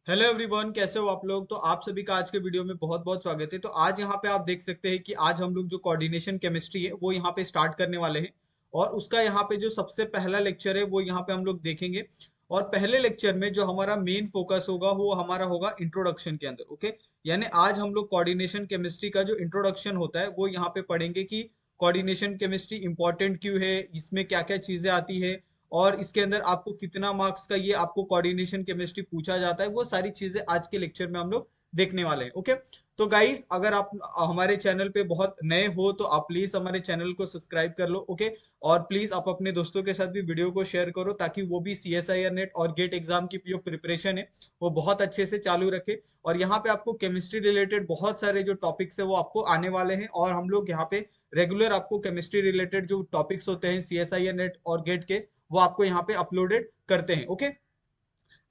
Hello everyone, कैसे हो आप लोग। तो आप सभी का आज के वीडियो में बहुत बहुत स्वागत है। तो आज यहाँ पे आप देख सकते हैं कि आज हम लोग जो कोऑर्डिनेशन केमिस्ट्री है वो यहाँ पे स्टार्ट करने वाले हैं। और उसका यहाँ पे जो सबसे पहला लेक्चर है वो यहाँ पे हम लोग देखेंगे। और पहले लेक्चर में जो हमारा मेन फोकस होगा वो हमारा होगा इंट्रोडक्शन के अंदर। ओके, यानी आज हम लोग कोऑर्डिनेशन केमिस्ट्री का जो इंट्रोडक्शन होता है वो यहाँ पे पढ़ेंगे कि कोऑर्डिनेशन केमिस्ट्री इंपॉर्टेंट क्यों है, इसमें क्या क्या चीजें आती है, और इसके अंदर आपको कितना मार्क्स का ये आपको कोऑर्डिनेशन केमिस्ट्री पूछा जाता है, वो सारी चीजें आज के लेक्चर में हम लोग देखने वाले हैं। ओके, तो गाइस अगर आप हमारे चैनल पे बहुत नए हो तो आप प्लीज हमारे चैनल को सब्सक्राइब कर लो। ओके, और प्लीज आप अपने दोस्तों के साथ भी वीडियो को शेयर करो ताकि वो भी CSIR नेट और गेट एग्जाम की जो प्रिपरेशन है वो बहुत अच्छे से चालू रखे। और यहाँ पे आपको केमिस्ट्री रिलेटेड बहुत सारे जो टॉपिक्स है वो आपको आने वाले हैं, और हम लोग यहाँ पे रेगुलर आपको केमिस्ट्री रिलेटेड जो टॉपिक्स होते हैं CSIR नेट और गेट के वो आपको यहाँ पे अपलोडेड करते हैं। ओके,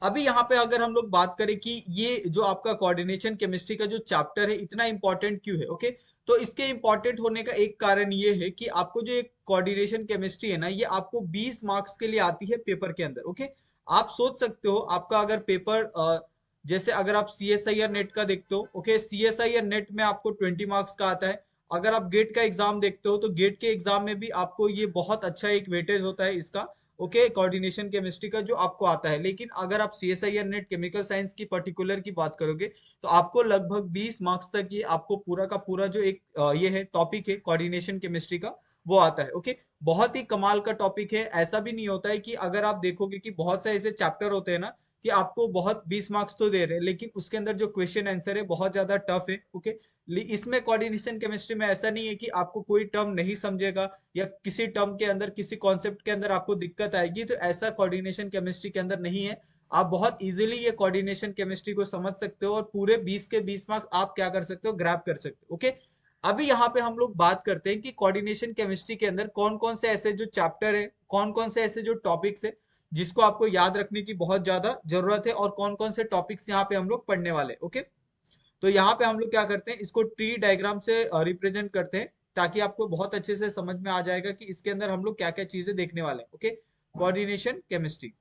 अभी यहाँ पे अगर हम लोग बात करें कि ये जो आपका कोऑर्डिनेशन केमिस्ट्री का जो चैप्टर है इतना इंपॉर्टेंट क्यों है। ओके, तो इसके इंपॉर्टेंट होने का एक कारण ये है कि आपको जो एक कोऑर्डिनेशन केमिस्ट्री है ना, ये आपको 20 मार्क्स के लिए आती है पेपर के अंदर। ओके, आप सोच सकते हो आपका अगर पेपर जैसे अगर आप CSIR नेट का देखते हो, ओके, CSIR नेट में आपको 20 मार्क्स का आता है। अगर आप गेट का एग्जाम देखते हो तो गेट के एग्जाम में भी आपको ये बहुत अच्छा एक वेटेज होता है इसका। ओके, कोऑर्डिनेशन केमिस्ट्री का जो आपको आता है। लेकिन अगर आप CSIR नेट केमिकल साइंस की पर्टिकुलर की बात करोगे तो आपको लगभग 20 मार्क्स तक ये आपको पूरा का पूरा जो एक ये है टॉपिक है कोऑर्डिनेशन केमिस्ट्री का, वो आता है। ओके, बहुत ही कमाल का टॉपिक है। ऐसा भी नहीं होता है कि अगर आप देखोगे कि बहुत से ऐसे चैप्टर होते हैं ना कि आपको बहुत 20 मार्क्स तो दे रहे हैं लेकिन उसके अंदर जो क्वेश्चन आंसर है बहुत ज्यादा टफ है। ओके, इसमें कोऑर्डिनेशन केमिस्ट्री में ऐसा नहीं है कि आपको कोई टर्म नहीं समझेगा या किसी टर्म के अंदर किसी कॉन्सेप्ट के अंदर आपको दिक्कत आएगी, तो ऐसा कोऑर्डिनेशन केमिस्ट्री के अंदर नहीं है। आप बहुत इजीली ये कोऑर्डिनेशन केमिस्ट्री को समझ सकते हो और पूरे 20 के 20 मार्क्स आप क्या कर सकते हो, ग्रैब कर सकते हो। ओके, अभी यहाँ पे हम लोग बात करते हैं कि कोऑर्डिनेशन केमिस्ट्री के अंदर कौन कौन से ऐसे जो चैप्टर है, कौन कौन से ऐसे जो टॉपिक्स है जिसको आपको याद रखने की बहुत ज्यादा जरूरत है, और कौन कौन से टॉपिक्स यहाँ पे हम लोग पढ़ने वाले हैं। ओके, तो यहाँ पे हम लोग क्या करते हैं, इसको ट्री डायग्राम से रिप्रेजेंट करते हैं ताकि आपको बहुत अच्छे से समझ में आ जाएगा कि इसके अंदर हम लोग क्या क्या चीजें देखने वाले हैं। Okay, coordination chemistry.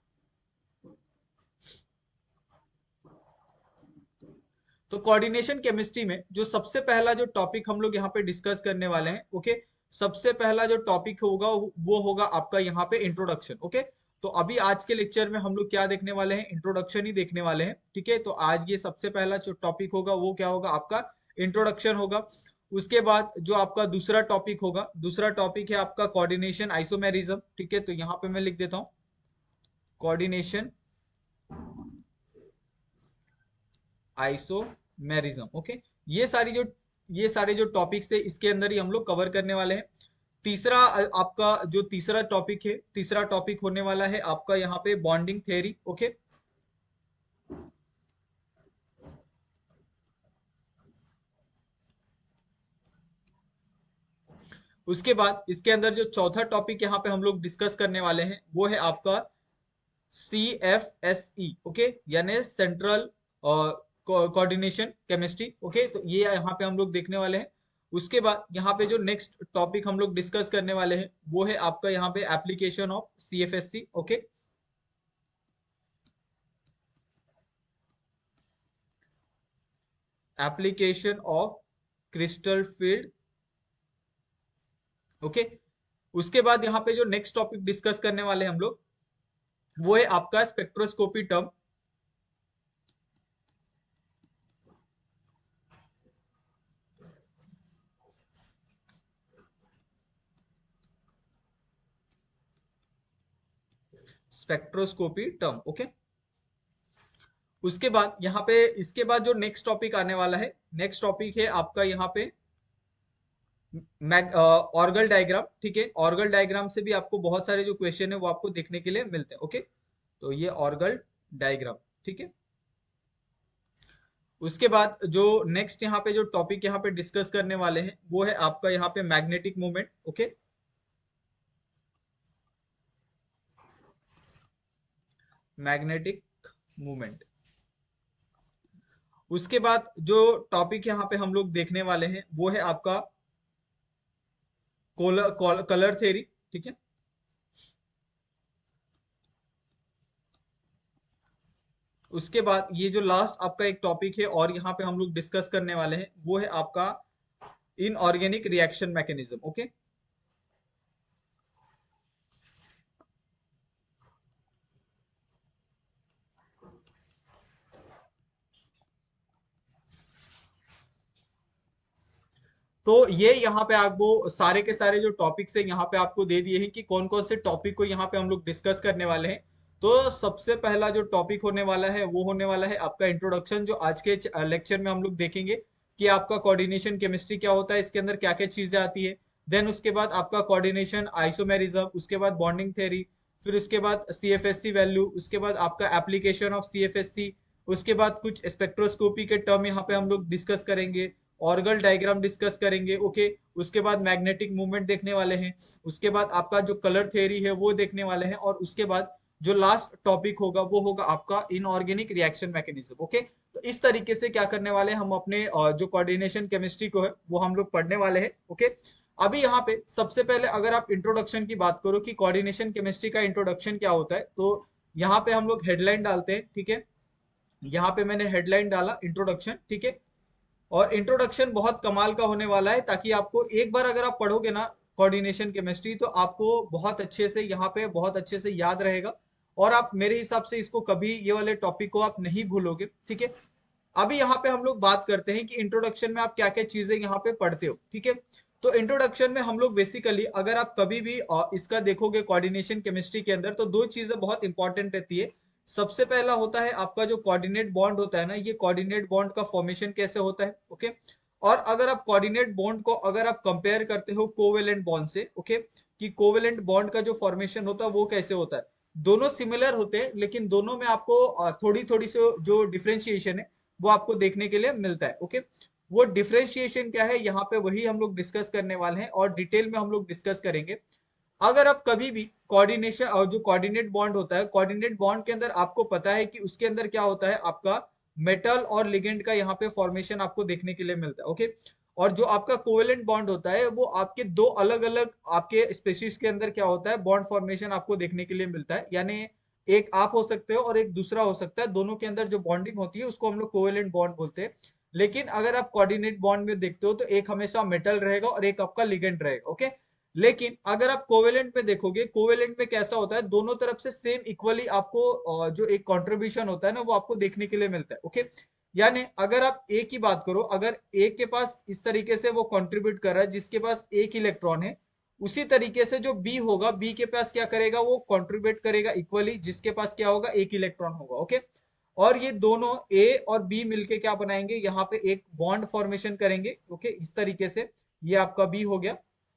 तो कोऑर्डिनेशन केमिस्ट्री में जो सबसे पहला जो टॉपिक हम लोग यहाँ पे डिस्कस करने वाले हैं, ओके, सबसे पहला जो टॉपिक होगा वो होगा आपका यहाँ पे इंट्रोडक्शन। ओके, तो अभी आज के लेक्चर में हम लोग क्या देखने वाले हैं, इंट्रोडक्शन ही देखने वाले हैं। ठीक है, तो आज ये सबसे पहला जो टॉपिक होगा वो क्या होगा, आपका इंट्रोडक्शन होगा। उसके बाद जो आपका दूसरा टॉपिक होगा, दूसरा टॉपिक है आपका कोऑर्डिनेशन आइसोमेरिज्म। ठीक है, तो यहाँ पे मैं लिख देता हूँ कोऑर्डिनेशन आइसोमेरिज्म। ओके, ये सारी जो ये सारे जो टॉपिक्स है इसके अंदर ही हम लोग कवर करने वाले हैं। तीसरा आपका जो तीसरा टॉपिक है, तीसरा टॉपिक होने वाला है आपका यहाँ पे बॉन्डिंग थ्योरी। ओके, उसके बाद इसके अंदर जो चौथा टॉपिक यहाँ पे हम लोग डिस्कस करने वाले हैं वो है आपका CFSE। ओके, यानी सेंट्रल कोऑर्डिनेशन केमिस्ट्री। ओके, तो ये यहाँ पे हम लोग देखने वाले हैं। उसके बाद यहाँ पे जो नेक्स्ट टॉपिक हम लोग डिस्कस करने वाले हैं वो है आपका यहाँ पे application of CFSC। Okay, application of crystal field. Okay, उसके बाद यहाँ पे जो नेक्स्ट टॉपिक डिस्कस करने वाले हैं हम लोग वो है आपका spectroscopy term. Spectroscopy term. Okay, उसके बाद यहाँ पे इसके बाद जो नेक्स्ट टॉपिक आने वाला है, नेक्स्ट टॉपिक है आपका यहाँ पे ऑर्गल डायग्राम। ठीक है, ऑर्गल डायग्राम से भी आपको बहुत सारे जो क्वेश्चन है वो आपको देखने के लिए मिलते हैं। ओके, तो ये ऑर्गल डायग्राम। ठीक है, उसके बाद जो नेक्स्ट यहाँ पे जो टॉपिक यहाँ पे डिस्कस करने वाले हैं वो है आपका यहाँ पे magnetic movement. Okay, magnetic movement. उसके बाद जो टॉपिक यहाँ पे हम लोग देखने वाले हैं वो है आपका कलर थ्योरी। ठीक है, उसके बाद ये जो लास्ट आपका एक टॉपिक है और यहाँ पे हम लोग डिस्कस करने वाले हैं वो है आपका इनऑर्गेनिक रिएक्शन मैकेनिज्म। ओके, तो ये यहाँ पे आपको सारे के सारे जो टॉपिक्स है यहाँ पे आपको दे दिए हैं कि कौन कौन से टॉपिक को यहाँ पे हम लोग डिस्कस करने वाले हैं। तो सबसे पहला जो टॉपिक होने वाला है वो होने वाला है आपका इंट्रोडक्शन, जो आज के लेक्चर में हम लोग देखेंगे कि आपका कोऑर्डिनेशन केमिस्ट्री क्या होता है, इसके अंदर क्या क्या चीजें आती है। देन उसके बाद आपका कोऑर्डिनेशन आइसोमेरिज्म, उसके बाद बॉन्डिंग थ्योरी, फिर उसके बाद सीएफएससी वैल्यू, उसके बाद आपका एप्लीकेशन ऑफ सीएफएससी, उसके बाद कुछ स्पेक्ट्रोस्कोपी के टर्म यहाँ पे हम लोग डिस्कस करेंगे, ऑर्गल डायग्राम डिस्कस करेंगे। ओके, उसके बाद मैग्नेटिक मूवमेंट देखने वाले हैं, उसके बाद आपका जो कलर थ्योरी है वो देखने वाले हैं, और उसके बाद जो लास्ट टॉपिक होगा वो होगा आपका इनऑर्गेनिक रिएक्शन मैकेनिज्म। ओके, तो इस तरीके से क्या करने वाले हैं हम अपने जो कोऑर्डिनेशन केमिस्ट्री को है वो हम लोग पढ़ने वाले हैं। ओके, अभी यहाँ पे सबसे पहले अगर आप इंट्रोडक्शन की बात करो कि कोऑर्डिनेशन केमिस्ट्री का इंट्रोडक्शन क्या होता है, तो यहाँ पे हम लोग हेडलाइन डालते हैं। ठीक है, यहाँ पे मैंने हेडलाइन डाला इंट्रोडक्शन। ठीक है, और इंट्रोडक्शन बहुत कमाल का होने वाला है, ताकि आपको एक बार अगर आप पढ़ोगे ना कोऑर्डिनेशन केमिस्ट्री तो आपको बहुत अच्छे से यहाँ पे बहुत अच्छे से याद रहेगा, और आप मेरे हिसाब से इसको कभी ये वाले टॉपिक को आप नहीं भूलोगे। ठीक है, अभी यहाँ पे हम लोग बात करते हैं कि इंट्रोडक्शन में आप क्या क्या चीजें यहाँ पे पढ़ते हो। ठीक है, तो इंट्रोडक्शन में हम लोग बेसिकली अगर आप कभी भी इसका देखोगे कोऑर्डिनेशन केमिस्ट्री के अंदर, तो दो चीजें बहुत इंपॉर्टेंट रहती है। सबसे पहला होता है आपका जो कोऑर्डिनेट बॉन्ड होता है ना, ये कोऑर्डिनेट बॉन्ड का फॉर्मेशन कैसे होता है। ओके, और अगर आप कोऑर्डिनेट बॉन्ड को अगर आप कंपेयर करते हो कोवेलेंट बॉन्ड से, ओके, कि कोवेलेंट बॉन्ड का जो फॉर्मेशन होता है वो कैसे होता है, दोनों सिमिलर होते हैं लेकिन दोनों में आपको थोड़ी थोड़ी से जो डिफरेंशिएशन है वो आपको देखने के लिए मिलता है। ओके, वो डिफरेंशिएशन क्या है यहाँ पे वही हम लोग डिस्कस करने वाले हैं और डिटेल में हम लोग डिस्कस करेंगे। अगर आप कभी भी कोऑर्डिनेशन और जो कोऑर्डिनेट बॉन्ड होता है, कोऑर्डिनेट बॉन्ड के अंदर आपको पता है कि उसके अंदर क्या होता है, आपका मेटल और लिगेंड का यहाँ पे फॉर्मेशन आपको देखने के लिए मिलता है। ओके, और जो आपका कोवेलेंट बॉन्ड होता है वो आपके दो अलग अलग आपके स्पेशीज के अंदर क्या होता है, बॉन्ड फॉर्मेशन आपको देखने के लिए मिलता है। यानी एक आप हो सकते हो और एक दूसरा हो सकता है, दोनों के अंदर जो बॉन्डिंग होती है उसको हम लोग कोवेलेंट बॉन्ड बोलते हैं। लेकिन अगर आप कोऑर्डिनेट बॉन्ड में देखते हो तो एक हमेशा मेटल रहेगा और एक आपका लिगेंड रहेगा। ओके, लेकिन अगर आप कोवेलेंट में देखोगे, कोवेलेंट में कैसा होता है, दोनों तरफ से सेम इक्वली आपको जो एक कंट्रीब्यूशन होता है ना वो आपको देखने के लिए मिलता है। ओके, यानी अगर आप ए की बात करो, अगर ए के पास इस तरीके से वो कंट्रीब्यूट कर रहा है जिसके पास एक इलेक्ट्रॉन है, उसी तरीके से जो बी होगा, बी के पास क्या करेगा, वो कंट्रीब्यूट करेगा इक्वली जिसके पास क्या होगा, एक इलेक्ट्रॉन होगा। ओके, और ये दोनों ए और बी मिलके क्या बनाएंगे, यहाँ पे एक बॉन्ड फॉर्मेशन करेंगे। ओके, इस तरीके से ये आपका बी हो गया,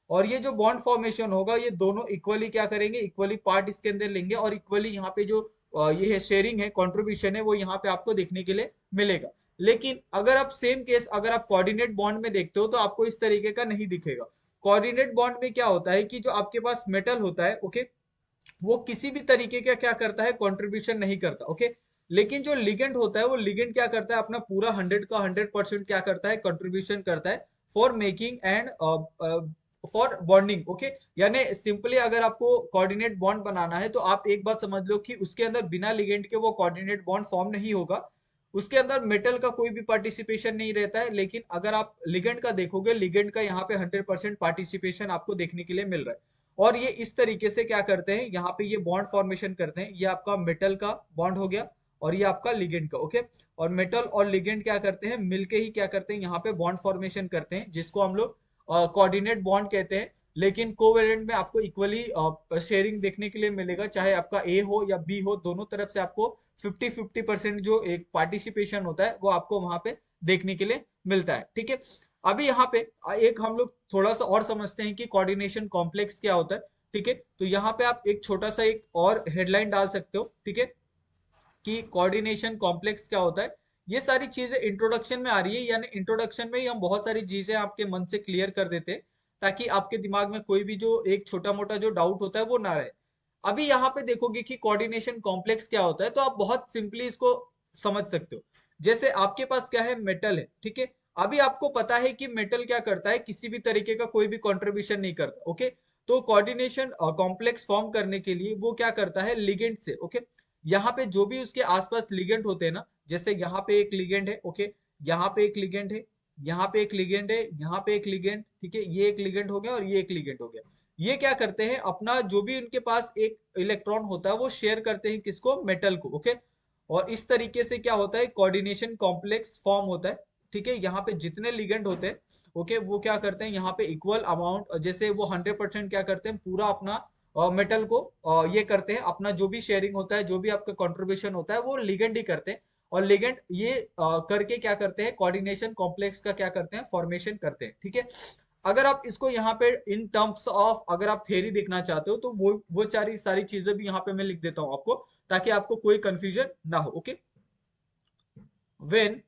और ये जो बॉन्ड फॉर्मेशन होगा ये दोनों इक्वली क्या करेंगे, इक्वली पार्ट इसके अंदर लेंगे, और इक्वली यहाँ पे जो ये है शेयरिंग है, कंट्रीब्यूशन है, वो यहाँ पे आपको देखने के लिए मिलेगा। लेकिन अगर आप सेम केस अगर आप कोऑर्डिनेट बॉन्ड में देखते हो तो आपको इस तरीके का नहीं दिखेगा। कोऑर्डिनेट बॉन्ड में क्या होता है कि जो आपके पास मेटल होता है, ओके, वो किसी भी तरीके का क्या करता है, कंट्रीब्यूशन नहीं करता। ओके, लेकिन जो लिगेंड होता है वो लिगेंड क्या करता है, अपना पूरा 100 का 100% क्या करता है, कंट्रीब्यूशन करता है for making and for bonding. Okay, यानी सिंपली अगर आपको कोऑर्डिनेट बॉन्ड बनाना है तो आप एक बात समझ लो कि उसके अंदर बिना लिगेंड के वो कोऑर्डिनेट बॉन्ड फॉर्म नहीं होगा, उसके अंदर मेटल का कोई भी पार्टिसिपेशन नहीं रहता है। लेकिन अगर आप लिगेंड का देखोगे, लिगेंड का यहाँ पे 100% पार्टिसिपेशन आपको देखने के लिए मिल रहा है। और ये इस तरीके से क्या करते हैं, यहाँ पे ये बॉन्ड फॉर्मेशन करते हैं। ये आपका मेटल का बॉन्ड हो गया और ये आपका लिगेंड का। ओके, और मेटल और लिगेंड क्या करते हैं, मिलके ही क्या करते हैं, यहाँ पे बॉन्ड फॉर्मेशन करते हैं, जिसको हम लोग कोऑर्डिनेट बॉन्ड कहते हैं। लेकिन कोवेलेंट में आपको इक्वली शेयरिंग देखने के लिए मिलेगा, चाहे आपका ए हो या बी हो, दोनों तरफ से आपको 50-50% जो एक पार्टिसिपेशन होता है वो आपको वहां पे देखने के लिए मिलता है। ठीक है, अभी यहाँ पे एक हम लोग थोड़ा सा और समझते हैं कि कोऑर्डिनेशन कॉम्प्लेक्स क्या होता है। ठीक है, तो यहाँ पे आप एक छोटा सा एक और हेडलाइन डाल सकते हो। ठीक है, कि कोऑर्डिनेशन कॉम्प्लेक्स क्या होता है। ये सारी चीजें इंट्रोडक्शन में आ रही है, यानी इंट्रोडक्शन में ही हम बहुत सारी चीजें आपके मन से क्लियर कर देते हैं, ताकि आपके दिमाग में कोई भी जो एक छोटा मोटा जो डाउट होता है वो ना रहे। अभी यहाँ पे देखोगे कि कोऑर्डिनेशन कॉम्प्लेक्स क्या होता है, तो आप बहुत सिंपली इसको समझ सकते हो। जैसे आपके पास क्या है, मेटल है। ठीक है, अभी आपको पता है कि मेटल क्या करता है, किसी भी तरीके का कोई भी कंट्रीब्यूशन नहीं करता। ओके, तो कोऑर्डिनेशन कॉम्प्लेक्स फॉर्म करने के लिए वो क्या करता है, लिगेंड से, ओके, यहाँ पे जो भी उसके आसपास लिगेंड होते हैं ना, जैसे यहाँ पे एक लिगेंड है, ओके, यहाँ पे एक लिगेंड है, यहाँ पे एक लिगेंड है, यहाँ पे एक लिगेंड, ठीक है, ये एक लिगेंड हो गया और ये एक लिगेंड हो गया। ये क्या करते हैं, अपना जो भी उनके पास एक इलेक्ट्रॉन होता है वो शेयर करते हैं किसको, मेटल को, ओके। और इस तरीके से क्या होता है, कोऑर्डिनेशन कॉम्प्लेक्स फॉर्म होता है, ठीक है। यहाँ पे जितने लिगेंड होते हैं, ओके, वो क्या करते हैं, यहाँ पे इक्वल अमाउंट, जैसे वो 100% क्या करते हैं, पूरा अपना मेटल को ये करते हैं, अपना जो भी शेयरिंग होता है, जो भी आपका कंट्रीब्यूशन होता है, वो लिगेंड ही करते हैं। और लिगेंड ये करके क्या करते हैं, कोऑर्डिनेशन कॉम्प्लेक्स का क्या करते हैं, फॉर्मेशन करते हैं, ठीक है। अगर आप इसको यहाँ पे इन टर्म्स ऑफ अगर आप थ्योरी देखना चाहते हो तो वो सारी सारी चीजें भी यहाँ पे मैं लिख देता हूँ आपको, ताकि आपको कोई कंफ्यूजन ना हो, ओके। व्हेन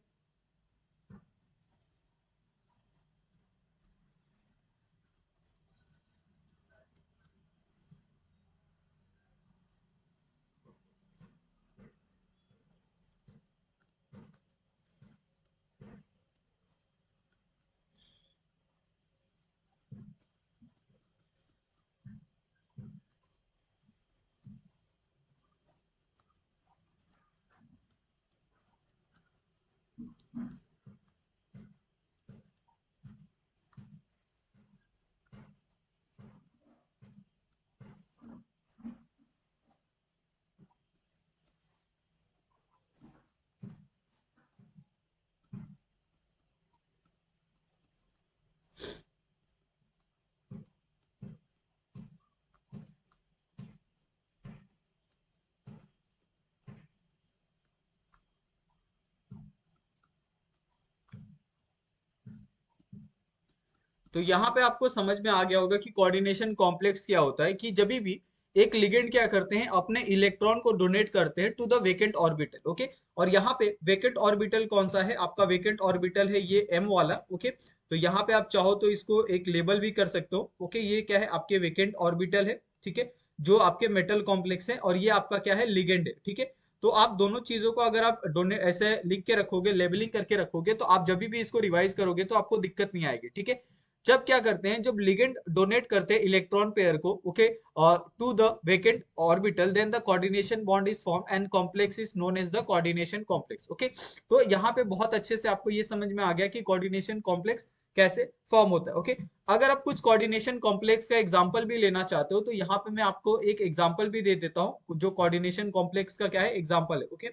तो यहाँ पे आपको समझ में आ गया होगा कि कोऑर्डिनेशन कॉम्प्लेक्स क्या होता है, कि जब भी एक लिगेंड क्या करते हैं, अपने इलेक्ट्रॉन को डोनेट करते हैं to the vacant orbital, okay. और यहाँ पे वेकेंट ऑर्बिटल कौन सा है, आपका वेकेंट ऑर्बिटल है ये एम वाला, ओके। तो यहाँ पे आप चाहो तो इसको एक लेबल भी कर सकते हो, ओके। ये क्या है, आपके वेकेंट ऑर्बिटल है, ठीक है, जो आपके मेटल कॉम्प्लेक्स है, और ये आपका क्या है, लिगेंड है, ठीक है। तो आप दोनों चीजों को अगर आप डोनेट ऐसे लिख के रखोगे, लेबलिंग करके रखोगे, तो आप जब भी इसको रिवाइज करोगे तो आपको दिक्कत नहीं आएगी, ठीक है। जब क्या करते हैं, जब लिगेंड डोनेट करते हैं इलेक्ट्रॉन पेयर को, okay, to the vacant orbital, then the coordination bond is form and complex is known as the coordination complex, okay. तो यहाँ पे बहुत अच्छे से आपको ये समझ में आ गया कि कोऑर्डिनेशन कॉम्प्लेक्स कैसे फॉर्म होता है, ओके। अगर आप कुछ कोऑर्डिनेशन कॉम्प्लेक्स का एग्जांपल भी लेना चाहते हो तो यहाँ पे मैं आपको एक एग्जांपल भी दे देता हूँ, जो कोऑर्डिनेशन कॉम्प्लेक्स का क्या है, एग्जांपल है, ओके।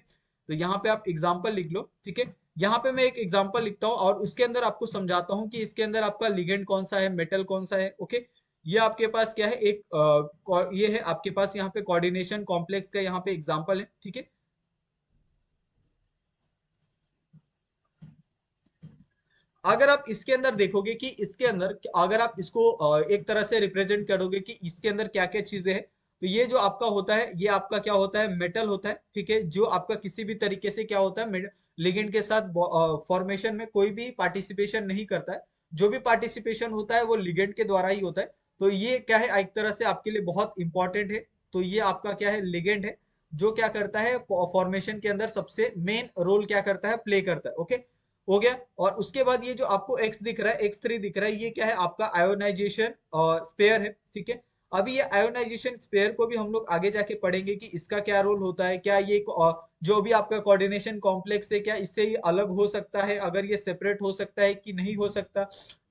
तो यहाँ पे आप एग्जांपल लिख लो, ठीक है। यहाँ पे मैं एक एग्जांपल लिखता हूँ और उसके अंदर आपको समझाता हूँ कि इसके अंदर आपका लिगेंड कौन सा है, मेटल कौन सा है, ओके। ये आपके पास क्या है, एक ये है आपके पास यहाँ पे कोऑर्डिनेशन कॉम्प्लेक्स का यहाँ पे एग्जांपल है, ठीक है। अगर आप इसके अंदर देखोगे कि इसके अंदर अगर आप इसको एक तरह से रिप्रेजेंट करोगे कि इसके अंदर क्या क्या चीजें हैं, तो ये जो आपका होता है, ये आपका क्या होता है, मेटल होता है, ठीक है, जो आपका किसी भी तरीके से क्या होता है, लिगेंड के साथ फॉर्मेशन में कोई भी पार्टिसिपेशन नहीं करता है। जो भी पार्टिसिपेशन होता है वो लिगेंड के द्वारा ही होता है। तो ये क्या है, एक तरह से आपके लिए बहुत इंपॉर्टेंट है। तो ये आपका क्या है, लिगेंड है, जो क्या करता है, फॉर्मेशन के अंदर सबसे मेन रोल क्या करता है, प्ले करता है, ओके, हो गया। और उसके बाद ये जो आपको एक्स दिख रहा है, X3 दिख रहा है, ये क्या है, आपका आयोनाइजेशन स्पेयर है, ठीक है। अभी ये आयोनाइजेशन स्पेयर को भी हम लोग आगे जाके पढ़ेंगे कि इसका क्या रोल होता है, क्या ये जो भी आपका कोऑर्डिनेशन कॉम्प्लेक्स है, क्या इससे ये अलग हो सकता है, अगर ये सेपरेट हो सकता है कि नहीं हो सकता,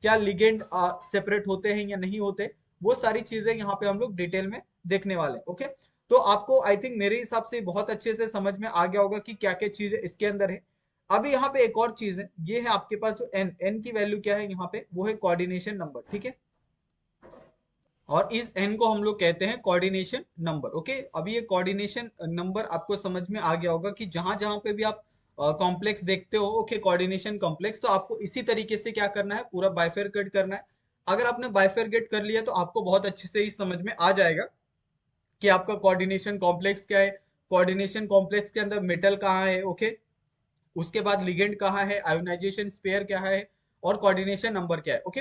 क्या लिगेंड सेपरेट होते हैं या नहीं होते, वो सारी चीजें यहाँ पे हम लोग डिटेल में देखने वाले, ओके। तो आपको आई थिंक मेरे हिसाब से बहुत अच्छे से समझ में आ गया होगा कि क्या क्या चीजें इसके अंदर है। अभी यहाँ पे एक और चीज है, ये है आपके पास जो एन, एन की वैल्यू क्या है यहाँ पे, वो है कोऑर्डिनेशन नंबर, ठीक है। और इस एन को हम लोग कहते हैं कोऑर्डिनेशन नंबर, ओके। अभी ये कोऑर्डिनेशन नंबर आपको समझ में आ गया होगा कि जहां जहां पे भी आप कॉम्प्लेक्स देखते हो, ओके, कोऑर्डिनेशन कॉम्प्लेक्स, तो आपको इसी तरीके से क्या करना है, पूरा बाइफरकेट करना है। अगर आपने बाइफरकेट कर लिया तो आपको बहुत अच्छे से ही समझ में आ जाएगा कि आपका कोऑर्डिनेशन कॉम्प्लेक्स क्या है, कोऑर्डिनेशन कॉम्प्लेक्स के अंदर मेटल कहाँ है, ओके, उसके बाद लिगेंड कहाँ है, आयोनाइजेशन स्पेयर क्या है, और कोऑर्डिनेशन नंबर क्या है, ओके।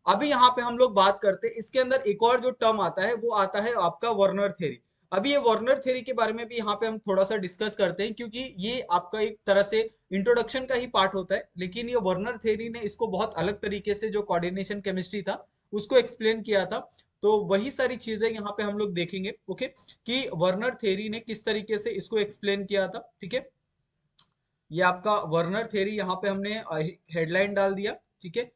अभी यहाँ पे हम लोग बात करते हैं, इसके अंदर एक और जो टर्म आता है वो आता है आपका वर्नर थ्योरी। अभी ये वर्नर थ्योरी के बारे में भी यहाँ पे हम थोड़ा सा डिस्कस करते हैं, क्योंकि ये आपका एक तरह से इंट्रोडक्शन का ही पार्ट होता है, लेकिन ये वर्नर थ्योरी ने इसको बहुत अलग तरीके से, जो कोऑर्डिनेशन केमिस्ट्री था उसको एक्सप्लेन किया था। तो वही सारी चीजें यहाँ पे हम लोग देखेंगे, ओके, कि वर्नर थ्योरी ने किस तरीके से इसको एक्सप्लेन किया था, ठीक है। ये आपका वर्नर थ्योरी यहाँ पे हमने हेडलाइन डाल दिया, ठीक है।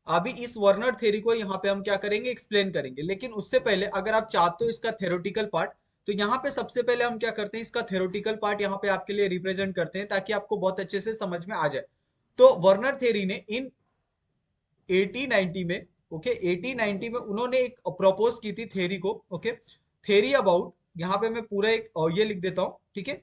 अभी इस वर्नर थ्योरी को यहाँ पे हम क्या करेंगे, एक्सप्लेन करेंगे, लेकिन उससे पहले अगर आप चाहते हो इसका थ्योरेटिकल पार्ट, तो यहाँ पे सबसे पहले हम क्या करते हैं, इसका थ्योरेटिकल पार्ट यहाँ पे आपके लिए रिप्रेजेंट करते हैं ताकि आपको बहुत अच्छे से समझ में आ जाए। तो वर्नर थ्योरी ने इन 1890 में, ओके, 1890 में उन्होंने एक प्रपोज की थी थ्योरी को, ओके, थ्योरी अबाउट, यहाँ पे मैं पूरा एक ये लिख देता हूँ, ठीक है।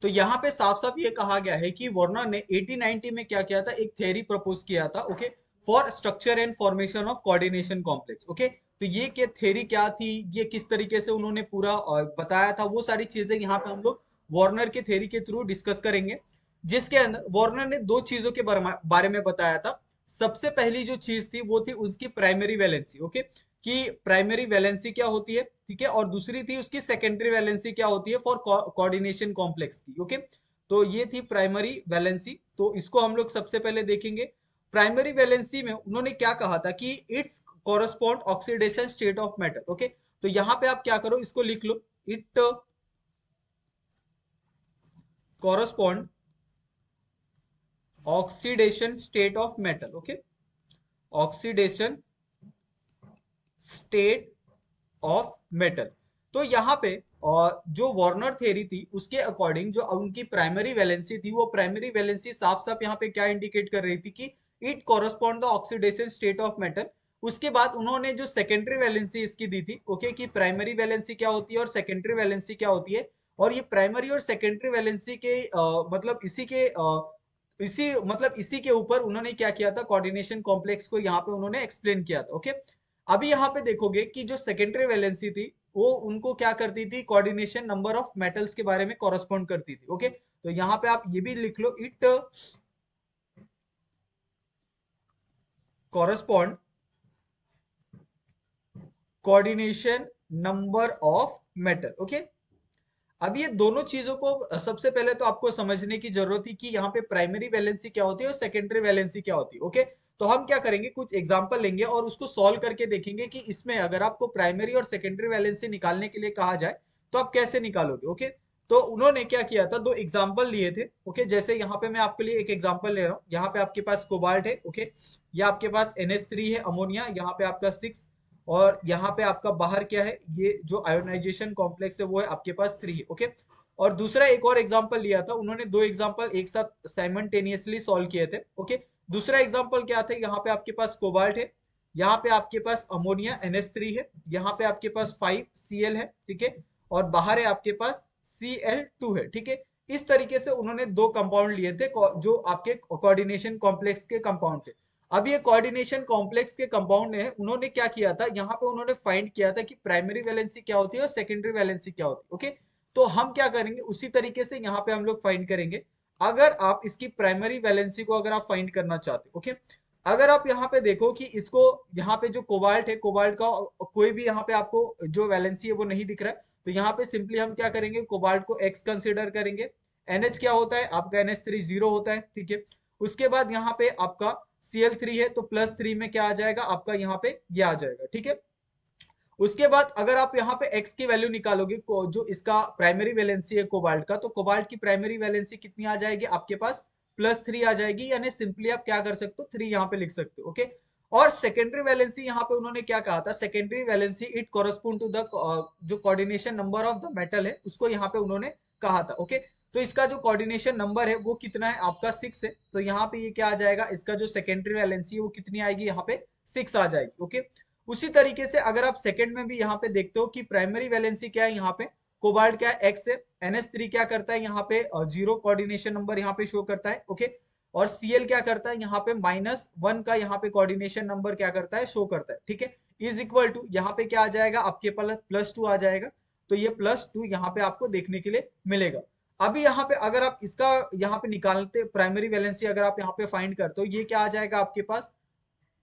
तो यहाँ पे साफ साफ ये कहा गया है कि वार्नर ने 1890 में क्या किया था, एक थ्योरी प्रपोज किया था, okay, for structure and formation of coordination complex, okay. तो ये क्या थ्योरी क्या थी, ये किस तरीके से उन्होंने पूरा बताया था, वो सारी चीजें यहाँ पे हम लोग वार्नर के थ्योरी के थ्रू डिस्कस करेंगे, जिसके अंदर वार्नर ने दो चीजों के बारे में बताया था। सबसे पहली जो चीज थी वो थी उसकी प्राइमरी वैलेंसी, ओके, कि प्राइमरी वैलेंसी क्या होती है, ठीक है, और दूसरी थी उसकी सेकेंडरी वैलेंसी क्या होती है फॉर कोऑर्डिनेशन कॉम्प्लेक्स की, ओके। तो ये थी प्राइमरी वैलेंसी, तो इसको हम लोग सबसे पहले देखेंगे। प्राइमरी वैलेंसी में उन्होंने क्या कहा था कि its correspond oxidation state of matter, okay. तो यहाँ पे आप क्या करो, इसको लिख लो, it correspond oxidation state of metal, okay, oxidation state of metal. तो यहाँ पे और जो वार्नर थ्योरी थी उसके अकॉर्डिंग जो उनकी प्राइमरी वैलेंसी थी, वो प्राइमरी वैलेंसी साफ साफ यहाँ पे क्या इंडिकेट कर रही थी कि it correspond the oxidation state of metal. उसके बाद उन्होंने जो सेकेंडरी वैलेंसी इसकी दी थी, ओके, कि प्राइमरी वैलेंसी क्या होती है और सेकेंडरी वैलेंसी क्या होती है, और ये प्राइमरी और सेकेंडरी वैलेंसी के मतलब इसी के ऊपर उन्होंने क्या किया था, कोऑर्डिनेशन कॉम्प्लेक्स को यहाँ पे उन्होंने एक्सप्लेन किया था, ओके। अभी यहाँ पे देखोगे कि जो सेकेंडरी वैलेंसी थी वो उनको क्या करती थी, कोऑर्डिनेशन नंबर ऑफ मेटल्स के बारे में कॉरस्पॉन्ड करती थी, ओके। तो यहाँ पे आप ये भी लिख लो, it correspond coordination number of metal, okay. अब ये दोनों चीजों को सबसे पहले तो आपको समझने की जरूरत थी कि यहाँ पे प्राइमरी वैलेंसी क्या होती है और सेकेंडरी वैलेंसी क्या होती है, ओके। तो हम क्या करेंगे, कुछ एग्जांपल लेंगे और उसको सॉल्व करके देखेंगे कि इसमें अगर आपको प्राइमरी और सेकेंडरी वैलेंसी निकालने के लिए कहा जाए तो आप कैसे निकालोगे, ओके। तो उन्होंने क्या किया था, दो एग्जाम्पल लिए थे, ओके। जैसे यहाँ पे मैं आपके लिए एक एग्जाम्पल ले रहा हूँ, यहाँ पे आपके पास कोबाल्ट है, ओके, या आपके पास NH3 है अमोनिया, यहाँ पे आपका 6, और यहाँ पे आपका बाहर क्या है, ये जो आयोनाइजेशन कॉम्प्लेक्स है वो है आपके पास 3 है, ओके। और दूसरा एक और एग्जांपल लिया था उन्होंने, दो एग्जांपल एक साथ साइमल्टेनियसली सॉल्व किए थे, ओके। दूसरा एग्जांपल क्या था, यहाँ पे आपके पास कोबाल्ट है, यहाँ पे आपके पास अमोनिया NH3 है, यहाँ पे आपके पास 5Cl है, ठीक है, और बाहर है आपके पास Cl2 है, ठीक है। इस तरीके से उन्होंने दो कंपाउंड लिए थे जो आपके कोऑर्डिनेशन कॉम्प्लेक्स के कंपाउंड थे। अब ये कोऑर्डिनेशन कॉम्प्लेक्स के कंपाउंड ने उन्होंने क्या किया था, यहाँ पे उन्होंने फाइंड किया था कि प्राइमरी वैलेंसी क्या होती है और सेकेंडरी वैलेंसी क्या होती है, ओके। तो हम क्या करेंगे, उसी तरीके से यहाँ पे हम लोग फाइंड करेंगे। अगर आप इसकी प्राइमरी वैलेंसी को अगर आप फाइंड करना चाहते हो, ओके, अगर आप यहाँ पे देखो कि इसको, यहाँ पे जो कोबाल्ट है, कोबाल्ट का कोई भी यहाँ पे आपको जो वैलेंसी है वो नहीं दिख रहा है, तो यहाँ पे सिंपली हम क्या करेंगे, कोबाल्ट को X कंसिडर करेंगे। NH क्या होता है आपका, NH3 जीरो होता है, ठीक है। उसके बाद यहाँ पे आपका Cl3 है, तो +3 में क्या आ जाएगा आपका, यहाँ पे ये आ जाएगा, ठीक है। उसके बाद अगर आप यहाँ पे X की वैल्यू निकालोगे, जो इसका प्राइमरी वैलेंसी है कोबाल्ट का, तो कोबाल्ट की प्राइमरी वैलेंसी कितनी आ जाएगी आपके पास, +3 आ जाएगी, यानी सिंपली आप क्या कर सकते हो, 3 यहाँ पे लिख सकते हो, ओके। और सेकेंडरी वैलेंसी यहाँ पे उन्होंने क्या कहा था, secondary valency it correspond to the जो coordination number of the metal है उसको यहाँ पे उन्होंने कहा था, ओके। तो इसका जो कोऑर्डिनेशन नंबर है वो कितना है आपका 6 है, तो यहाँ पे ये क्या आ जाएगा, इसका जो सेकेंडरी वैलेंसी है वो कितनी आएगी, यहाँ पे 6 आ जाएगी, ओके। उसी तरीके से अगर आप सेकंड में भी यहाँ पे देखते हो कि प्राइमरी वैलेंसी क्या है, यहाँ पे कोबाल्ट क्या है, X है, NH3 क्या करता है यहाँ पे, जीरो कोऑर्डिनेशन नंबर यहाँ पे शो करता है, ओके। और Cl क्या करता है यहाँ पे, -1 का यहाँ पे कोऑर्डिनेशन नंबर क्या करता है, शो करता है, ठीक है। इज इक्वल टू, यहाँ पे क्या आ जाएगा आपके पास +2 आ जाएगा। तो ये +2 यहाँ पे आपको देखने के लिए मिलेगा। अभी यहाँ पे अगर आप इसका यहाँ पे निकालते प्राइमरी वैलेंसी अगर आप यहाँ पे फाइंड करते हो, ये क्या आ जाएगा आपके पास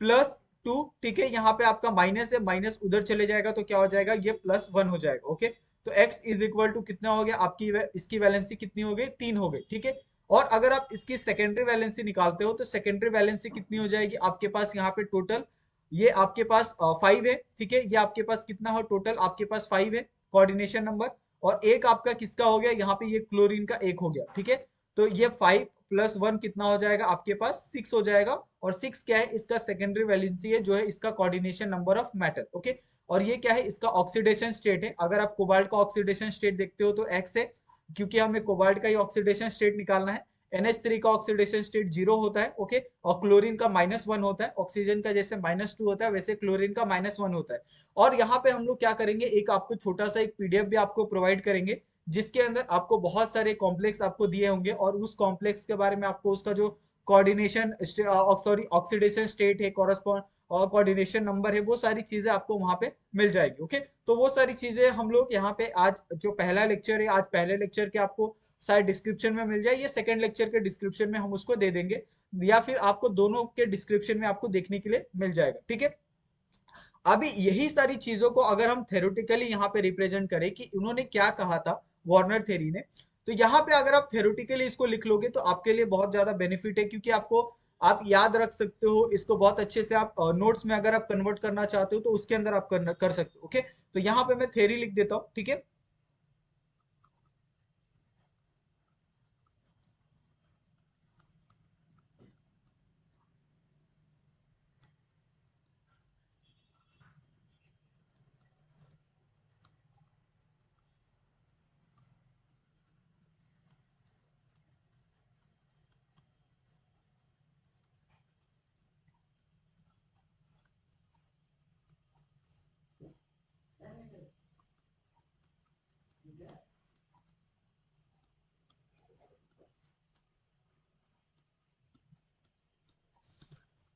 +2। ठीक है, यहाँ पे आपका माइनस है, माइनस उधर चले जाएगा तो क्या हो जाएगा, ये +1 हो जाएगा। ओके, तो x इज इक्वल टू कितना हो गया आपकी इसकी वैलेंसी कितनी हो गई, 3 हो गई। ठीक है, और अगर आप इसकी सेकेंडरी वैलेंसी निकालते हो तो सेकेंडरी वैलेंसी कितनी हो जाएगी आपके पास यहाँ पे टोटल, ये आपके पास 5 है। ठीक है, ये आपके पास कितना हो टोटल, आपके पास 5 है कोऑर्डिनेशन नंबर, और एक आपका किसका हो गया यहाँ पे, ये क्लोरीन का एक हो गया। ठीक है, तो ये 5 + 1 कितना हो जाएगा आपके पास 6 हो जाएगा, और 6 क्या है इसका सेकेंडरी वैलेंसी है, जो है इसका coordination number of matter. Okay, और ये क्या है इसका ऑक्सीडेशन स्टेट है। अगर आप कोबाल्ट का ऑक्सीडेशन स्टेट देखते हो तो x है, क्योंकि हमें कोबाल्ट का ही ऑक्सीडेशन स्टेट निकालना है। NH3 का ऑक्सीडेशन स्टेट 0 होता है। ओके, और क्लोरीन का -1 होता है। ऑक्सीजन का जैसे -2 होता है वैसे क्लोरीन का -1 होता है। और यहाँ पे हम लोग क्या करेंगे, एक आपको छोटा सा एक पीडीएफ भी आपको प्रोवाइड करेंगे, जिसके अंदर आपको बहुत सारे कॉम्प्लेक्स आपको दिए होंगे, और उस कॉम्प्लेक्स के बारे में आपको उसका जो कोऑर्डिनेशन सॉरी ऑक्सीडेशन स्टेट है, कॉरस्पॉन्ड और कोऑर्डिनेशन नंबर है, वो सारी चीजें आपको वहां पे मिल जाएगी। ओके, तो वो सारी चीजें हम लोग यहाँ पे आज जो पहला लेक्चर है, आज पहले लेक्चर के आपको शायद डिस्क्रिप्शन में मिल जाए, ये सेकंड लेक्चर के डिस्क्रिप्शन में हम उसको दे देंगे, या फिर आपको दोनों के डिस्क्रिप्शन में आपको देखने के लिए मिल जाएगा। ठीक है, अभी यही सारी चीजों को अगर हम थेरोटिकली यहाँ पे रिप्रेजेंट करें कि उन्होंने क्या कहा था वार्नर थ्योरी ने, तो यहाँ पे अगर आप थेरोटिकली इसको लिख लोगे तो आपके लिए बहुत ज्यादा बेनिफिट है, क्योंकि आपको आप याद रख सकते हो इसको बहुत अच्छे से। आप नोट्स में अगर आप कन्वर्ट करना चाहते हो तो उसके अंदर आप कर सकते हो। ओके, तो यहाँ पे मैं थ्योरी लिख देता हूँ। ठीक है,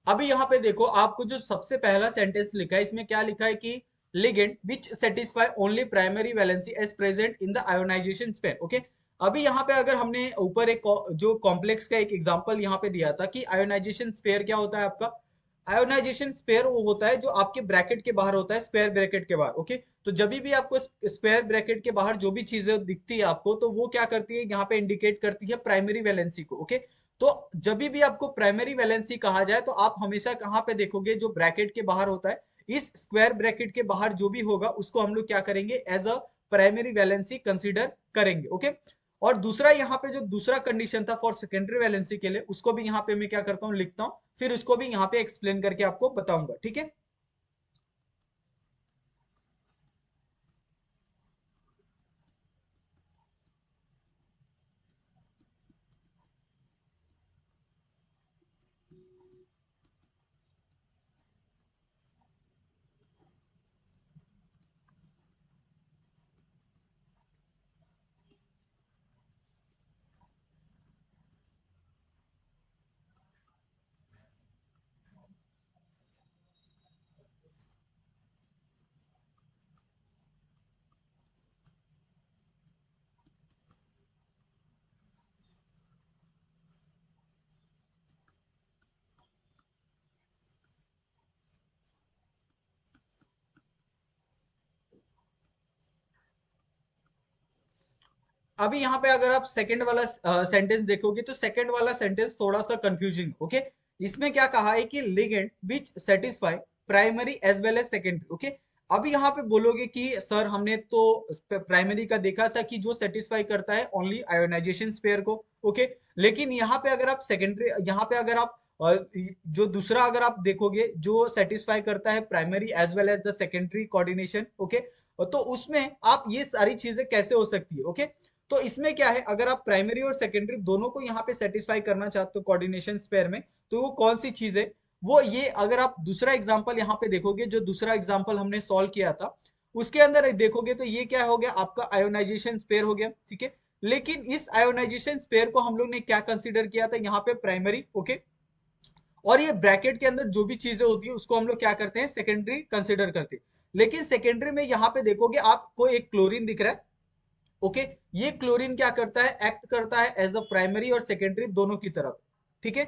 अभी यहाँ पे देखो, आपको जो सबसे पहला सेंटेंस लिखा है इसमें क्या लिखा है कि ligand which satisfy only primary valency as present in the ionisation sphere. Okay, अभी यहाँ पे अगर हमने ऊपर एक जो कॉम्प्लेक्स का एक एग्जांपल यहाँ पे दिया था कि आयोनाइजेशन स्पेयर क्या होता है आपका, आयोनाइजेशन स्पेयर वो होता है जो आपके ब्रैकेट के बाहर होता है, स्क्वायर ब्रैकेट के बाहर। ओके, तो जब भी आपको स्क्वायर ब्रैकेट के बाहर जो भी चीजें दिखती है आपको, तो वो क्या करती है यहाँ पे इंडिकेट करती है प्राइमरी वैलेंसी को। ओके, तो जब भी आपको प्राइमरी वैलेंसी कहा जाए तो आप हमेशा कहाँ पे देखोगे, जो ब्रैकेट के बाहर होता है, इस स्क्वायर ब्रैकेट के बाहर जो भी होगा उसको हम लोग क्या करेंगे, as a primary valency consider करेंगे। ओके, और दूसरा यहाँ पे जो दूसरा कंडीशन था फॉर सेकेंडरी वैलेंसी के लिए, उसको भी यहाँ पे मैं क्या करता हूँ लिखता हूँ, फिर उसको भी यहाँ पे एक्सप्लेन करके आपको बताऊंगा। ठीक है, अभी यहाँ पे अगर आप सेकंड वाला सेंटेंस देखोगे तो सेकंड वाला सेंटेंस थोड़ा सा कंफ्यूजिंग। ओके, इसमें क्या कहा है कि ligand which satisfy primary as well as secondary. Okay, अभी यहाँ पे बोलोगे कि सर हमने तो प्राइमरी का देखा था कि जो सेटिस्फाई करता है ओनली आयोनाइजेशन स्पेयर को। ओके, लेकिन यहाँ पे अगर आप सेकेंडरी, यहाँ पे अगर आप जो दूसरा अगर आप देखोगे जो सेटिस्फाई करता है primary as well as the secondary coordination. Okay, तो उसमें आप ये सारी चीजें कैसे हो सकती है। ओके, तो इसमें क्या है, अगर आप प्राइमरी और सेकेंडरी दोनों को यहाँ पे सेटिस्फाई करना चाहते हो कोऑर्डिनेशन स्पेयर में, तो वो कौन सी चीज है, वो ये अगर आप दूसरा एग्जांपल यहाँ पे देखोगे, जो दूसरा एग्जांपल हमने सॉल्व किया था उसके अंदर देखोगे तो ये क्या हो गया आपका आयोनाइजेशन स्पेयर हो गया। ठीक है, लेकिन इस आयोनाइजेशन स्पेयर को हम लोग ने क्या कंसिडर किया था यहाँ पे प्राइमरी। ओके, और ये ब्रैकेट के अंदर जो भी चीजें होती है उसको हम लोग क्या करते हैं, सेकेंडरी कंसिडर करते हैं। लेकिन सेकेंडरी में यहाँ पे देखोगे आपको एक क्लोरीन दिख रहा है, ओके। ये क्लोरीन क्या करता है, एक्ट करता है एज अ प्राइमरी और सेकेंडरी दोनों की तरफ, ठीक है।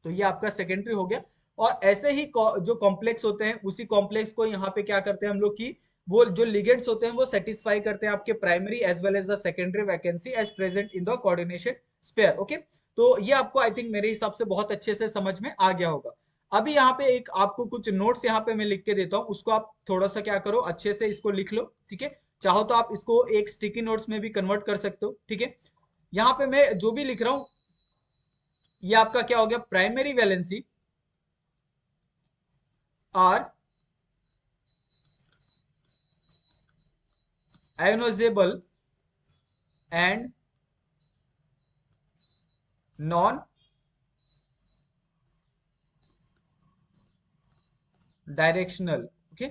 तो ये आपका सेकेंडरी हो गया। और ऐसे ही जो कॉम्प्लेक्स होते हैं उसी कॉम्प्लेक्स को यहाँ पे क्या करते हैं हम लोग की, वो जो लिगेंड्स होते हैं वो सेटिस्फाई करते हैं आपके primary as well as the secondary vacancy as present in the coordination sphere, okay. तो ये आपको आई थिंक मेरे हिसाब से बहुत अच्छे से समझ में आ गया होगा। अभी यहाँ पे एक आपको कुछ नोट्स यहाँ पे मैं लिख के देता हूँ, उसको आप थोड़ा सा क्या करो, अच्छे से इसको लिख लो, ठीक है। चाहो तो आप इसको एक स्टिकी नोट्स में भी कन्वर्ट कर सकते हो, ठीक है। यहाँ पे मैं जो भी लिख रहा हूँ, ये आपका क्या हो गया, primary valency are ionizable and non directional, okay.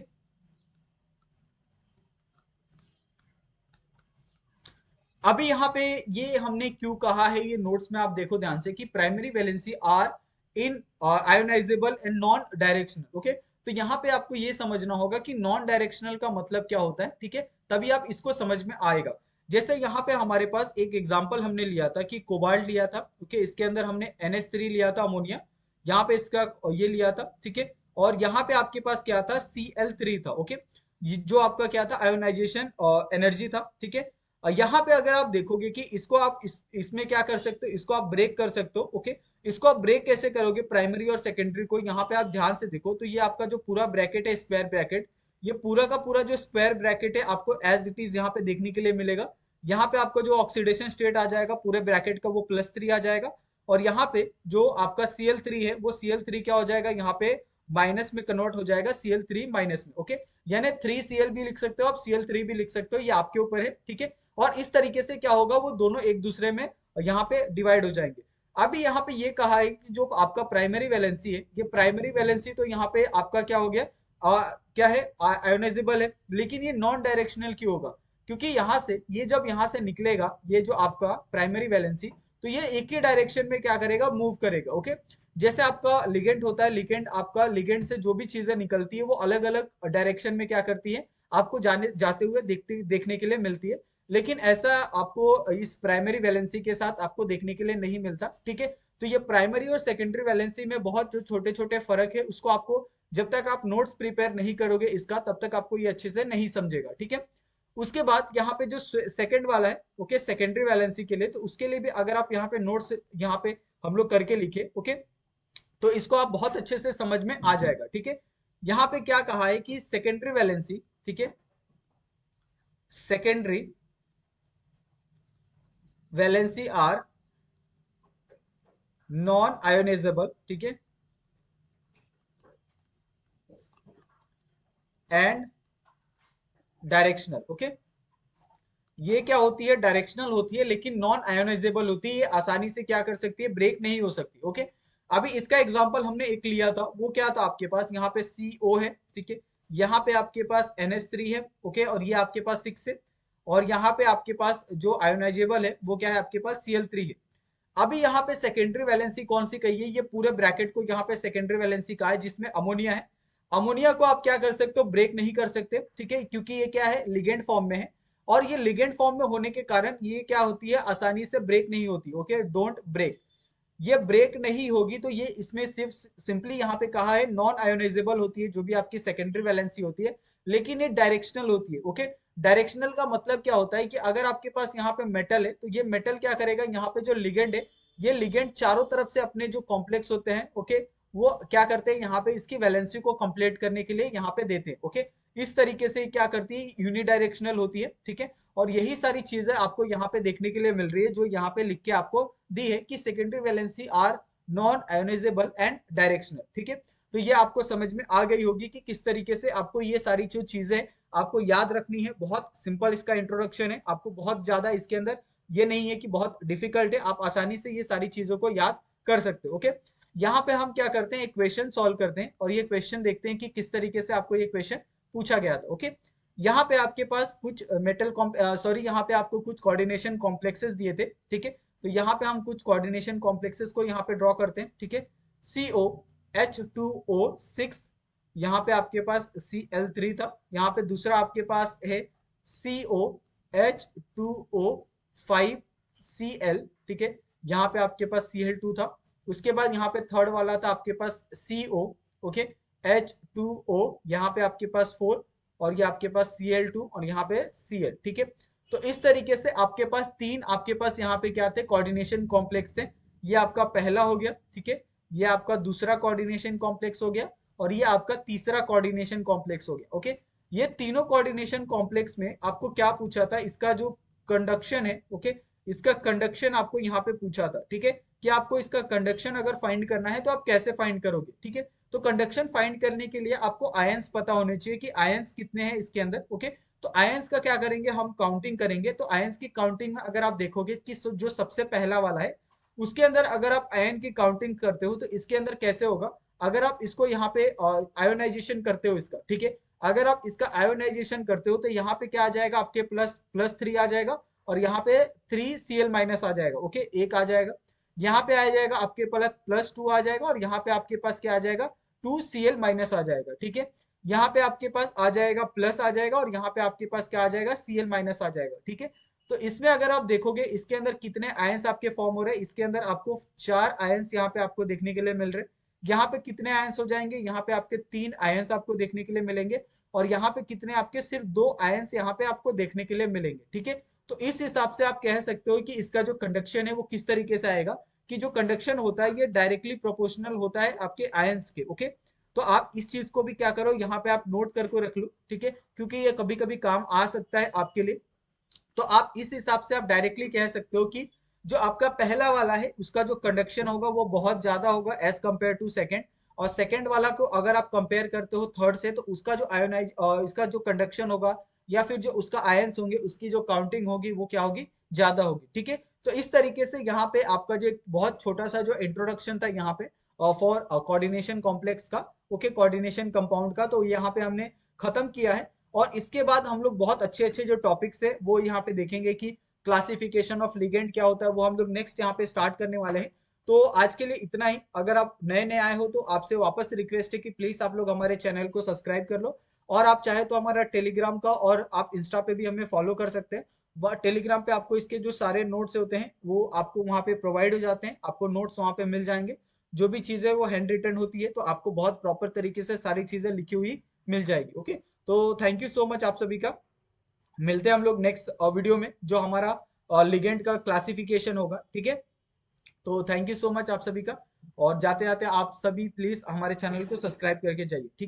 अभी यहाँ पे ये हमने क्यों कहा है, ये नोट्स में आप देखो ध्यान से कि primary valency are in ionizable and non directional, okay. तो यहाँ पे आपको ये समझना होगा कि नॉन डायरेक्शनल का मतलब क्या होता है, ठीक है। तभी आप इसको समझ में आएगा। जैसे यहाँ पे हमारे पास एक एग्जांपल हमने लिया था कि कोबाल्ट लिया था, ओके। इसके अंदर हमने NH3 लिया था, अमोनिया। यहाँ पे इसका ये लिया था, ठीक है। और यहाँ पे आपके पास क्या था, Cl3 था, ओके। जो आपका क्या था, आयोनाइजेशन एनर्जी था, ठीक है। यहाँ पे अगर आप देखोगे कि इसको आप इसमें क्या कर सकते हो, इसको आप ब्रेक कर सकते हो, ओके। इसको आप ब्रेक कैसे करोगे, प्राइमरी और सेकेंडरी को, यहाँ पे आप ध्यान से देखो तो ये आपका जो पूरा ब्रैकेट है, स्क्वायर ब्रैकेट, ये पूरा का पूरा जो स्क्वायर ब्रैकेट है आपको एज इट इज यहाँ पे देखने के लिए मिलेगा। यहाँ पे आपका जो ऑक्सीडेशन स्टेट आ जाएगा पूरे ब्रैकेट का, वो +3 आ जाएगा। और यहाँ पे जो आपका Cl3 है, वो Cl3 क्या हो जाएगा, यहाँ पे माइनस में कन्वर्ट हो जाएगा, Cl3 माइनस में, ओके। यानी 3Cl भी लिख सकते हो आप, Cl3 भी लिख सकते हो, ये आपके ऊपर है, ठीक है। और इस तरीके से क्या होगा, वो दोनों एक दूसरे में यहाँ पे डिवाइड हो जाएंगे। अभी यहाँ पे ये कहा है कि जो आपका प्राइमरी वैलेंसी है, ये प्राइमरी वैलेंसी तो यहाँ पे आपका क्या हो गया, क्या है, आयोनाइजेबल है। लेकिन ये नॉन डायरेक्शनल क्यों होगा, क्योंकि यहाँ से ये जब यहाँ से निकलेगा, ये जो आपका प्राइमरी वैलेंसी, तो ये एक ही डायरेक्शन में क्या करेगा, मूव करेगा, ओके। जैसे आपका लिगेंड होता है, लिगेंड आपका, लिगेंड से जो भी चीजें निकलती है वो अलग अलग डायरेक्शन में क्या करती है, आपको जाने जाते हुए देखने के लिए मिलती है। लेकिन ऐसा आपको इस प्राइमरी वैलेंसी के साथ आपको देखने के लिए नहीं मिलता, ठीक है। तो ये प्राइमरी और सेकेंडरी वैलेंसी में बहुत जो छोटे छोटे फर्क है, उसको आपको जब तक आप नोट्स प्रिपेयर नहीं करोगे इसका, तब तक आपको ये अच्छे से नहीं समझेगा, ठीक है। उसके बाद यहाँ पे जो सेकंड वाला है, ओके, सेकेंडरी वैलेंसी के लिए, तो उसके लिए भी अगर आप यहाँ पे नोट्स यहाँ पे हम लोग करके लिखे, ओके, तो इसको आप बहुत अच्छे से समझ में आ जाएगा, ठीक है। यहाँ पे क्या कहा है कि सेकेंडरी वैलेंसी, ठीक है, secondary valency are non ionizable, ठीक है, एंड डायरेक्शनल, ओके। ये क्या होती है, डायरेक्शनल होती है, लेकिन नॉन आयोनाइजेबल होती है, ये आसानी से क्या कर सकती है, ब्रेक नहीं हो सकती, ओके। अभी इसका एग्जांपल हमने एक लिया था, वो क्या था आपके पास, यहाँ पे CO है, ठीक है। यहाँ पे आपके पास NH3 है, ओके, और ये आपके पास 6 है। और यहाँ पे आपके पास जो आयोनाइजेबल है वो क्या है, आपके पास Cl3 है। अभी यहाँ पे सेकेंडरी वैलेंसी कौन सी कही है, ये पूरे ब्रैकेट को यहाँ पे सेकेंडरी वैलेंसी कहा है, जिसमें अमोनिया है। अमोनिया को आप क्या कर सकते हो, ब्रेक नहीं कर सकते, ठीक है, क्योंकि ये क्या है, लिगेंड फॉर्म में है। और ये लिगेंड फॉर्म में होने के कारण ये क्या होती है, आसानी से ब्रेक नहीं होती, ओके, डोंट ब्रेक। ये ब्रेक नहीं होगी, तो ये इसमें सिर्फ सिंपली यहाँ पे कहा है नॉन आयोनाइजेबल होती है, जो भी आपकी सेकेंडरी वैलेंसी होती है। लेकिन ये डायरेक्शनल होती है, ओके। डायरेक्शनल का मतलब क्या होता है कि अगर आपके पास यहाँ पे मेटल है, तो ये मेटल क्या करेगा, यहाँ पे जो लिगेंड है, ये लिगेंड चारों तरफ से अपने जो कॉम्प्लेक्स होते हैं, ओके, वो क्या करते हैं, यहाँ पे इसकी वैलेंसी को कंप्लीट करने के लिए यहाँ पे देते हैं, ओके। इस तरीके से क्या करती है, यूनिडायरेक्शनल होती है, ठीक है। और यही सारी चीजें आपको यहाँ पे देखने के लिए मिल रही है, जो यहाँ पे लिख के आपको दी है कि secondary valency are non ionizable and directional, ठीक है। तो ये आपको समझ में आ गई होगी कि किस तरीके से आपको ये सारी जो चीजें आपको याद रखनी है। बहुत सिंपल इसका इंट्रोडक्शन है, आपको बहुत ज्यादा इसके अंदर ये नहीं है कि बहुत डिफिकल्ट है, आप आसानी से ये सारी चीजों को याद कर सकते हो, ओके। यहाँ पे हम क्या करते हैं, एक क्वेश्चन सॉल्व करते हैं, और ये क्वेश्चन देखते हैं कि किस तरीके से आपको ये क्वेश्चन पूछा गया था, ओके। यहाँ पे आपके पास कुछ मेटल सॉरी, यहाँ पे आपको कुछ कोऑर्डिनेशन कॉम्प्लेक्सेस दिए थे, ठीक है। तो यहाँ पे हम कुछ कोऑर्डिनेशन कॉम्प्लेक्सेस को यहाँ पे ड्रॉ करते हैं, ठीक है। COH2O6, यहाँ पे आपके पास Cl3 था, यहाँ पे दूसरा आपके पास है COH2O5Cl, ठीक है, यहाँ पे आपके पास Cl2 था। उसके बाद यहाँ पे थर्ड वाला था आपके पास CO, ओके, H2O, यहाँ पे आपके पास 4, और ये आपके पास Cl2 और यहाँ पे Cl, ठीक है। तो इस तरीके से आपके पास तीन, आपके पास यहाँ पे क्या थे, कोऑर्डिनेशन कॉम्प्लेक्स थे। ये आपका पहला हो गया, ठीक है, ये आपका दूसरा कोऑर्डिनेशन कॉम्प्लेक्स हो गया, और ये आपका तीसरा कोऑर्डिनेशन कॉम्प्लेक्स हो गया, ओके। ये तीनों कोऑर्डिनेशन कॉम्प्लेक्स में आपको क्या पूछा था, इसका जो कंडक्शन है, ओके, इसका कंडक्शन आपको यहाँ पे पूछा था, ठीक है, कि आपको इसका कंडक्शन अगर फाइंड करना है तो आप कैसे फाइंड करोगे, ठीक है। तो कंडक्शन फाइंड करने के लिए आपको आयंस पता होने चाहिए कि आयंस कितने हैं इसके अंदर, ओके। तो आयंस का क्या करेंगे, हम काउंटिंग करेंगे। तो आयंस की काउंटिंग में अगर आप देखोगे कि जो सबसे पहला वाला है उसके अंदर अगर आप आयन की काउंटिंग करते हो तो इसके अंदर कैसे होगा, अगर आप इसको यहाँ पे आयोनाइजेशन करते हो इसका, ठीक है, अगर आप इसका आयोनाइजेशन करते हो तो यहाँ पे क्या आ जाएगा, आपके +3 आ जाएगा, और यहाँ पे 3Cl- आ जाएगा, ओके, एक आ जाएगा। यहाँ पे आ जाएगा आपके +2 आ जाएगा, और यहाँ पे आपके पास क्या आ जाएगा, 2Cl- आ जाएगा, ठीक है। यहाँ पे आपके पास आ जाएगा प्लस आ जाएगा, और यहाँ पे आपके पास क्या आ जाएगा, Cl- आ जाएगा, ठीक है। तो इसमें अगर आप देखोगे इसके अंदर कितने आयंस आपके फॉर्म हो रहे हैं, इसके अंदर आपको 4 आयंस यहाँ पे आपको देखने के लिए मिल रहे हैं। यहाँ पे कितने आयंस हो जाएंगे, यहाँ पे आपके 3 आयंस आपको देखने के लिए मिलेंगे, और यहाँ पे कितने आपके सिर्फ 2 आयंस यहाँ पे आपको देखने के लिए मिलेंगे, ठीक है। तो इस हिसाब से आप कह सकते हो कि इसका जो कंडक्शन है वो किस तरीके से आएगा, कि जो कंडक्शन होता है ये डायरेक्टली प्रोपोर्शनल होता है आपके आयंस के, ओके। तो आप इस चीज को भी क्या करो, यहाँ पे आप नोट करके रख लो, ठीक है, क्योंकि ये कभी कभी काम आ सकता है आपके लिए। तो आप इस हिसाब से आप डायरेक्टली कह सकते हो कि जो आपका पहला वाला है उसका जो कंडक्शन होगा वो बहुत ज्यादा होगा एज कंपेयर टू सेकंड, और सेकंड वाला को अगर आप कंपेयर करते हो थर्ड से तो उसका जो आयोनाइज इसका जो कंडक्शन होगा या फिर जो उसका आयंस होंगे उसकी जो काउंटिंग होगी वो क्या होगी, ज्यादा होगी, ठीक है। तो इस तरीके से यहाँ पे आपका जो एक बहुत छोटा सा जो इंट्रोडक्शन था यहाँ पे फॉर कोऑर्डिनेशन कॉम्प्लेक्स का, ओके, कोऑर्डिनेशन कंपाउंड का, तो यहाँ पे हमने खत्म किया है। और इसके बाद हम लोग बहुत अच्छे अच्छे जो टॉपिक्स है वो यहाँ पे देखेंगे कि क्लासिफिकेशन ऑफ लिगेंड क्या होता है, वो हम लोग नेक्स्ट यहाँ पे स्टार्ट करने वाले हैं। तो आज के लिए इतना ही। अगर आप नए नए आए हो तो आपसे वापस रिक्वेस्ट है कि प्लीज आप लोग हमारे चैनल को सब्सक्राइब कर लो, और आप चाहे तो हमारा टेलीग्राम का और आप इंस्टा पे भी हमें फॉलो कर सकते हैं। टेलीग्राम पे आपको इसके जो सारे नोट्स होते हैं वो आपको वहाँ पे प्रोवाइड हो जाते हैं, आपको नोट्स वहाँ पे मिल जाएंगे। जो भी चीजें वो हैंड रिटन होती है तो आपको बहुत प्रॉपर तरीके से सारी चीजें लिखी हुई मिल जाएगी, ओके। तो थैंक यू सो मच आप सभी का। मिलते हैं हम लोग नेक्स्ट वीडियो में जो हमारा लिगेंड का क्लासिफिकेशन होगा, ठीक है। तो थैंक यू सो मच आप सभी का, और जाते जाते आप सभी प्लीज हमारे चैनल को सब्सक्राइब करके जाइए, ठीक है।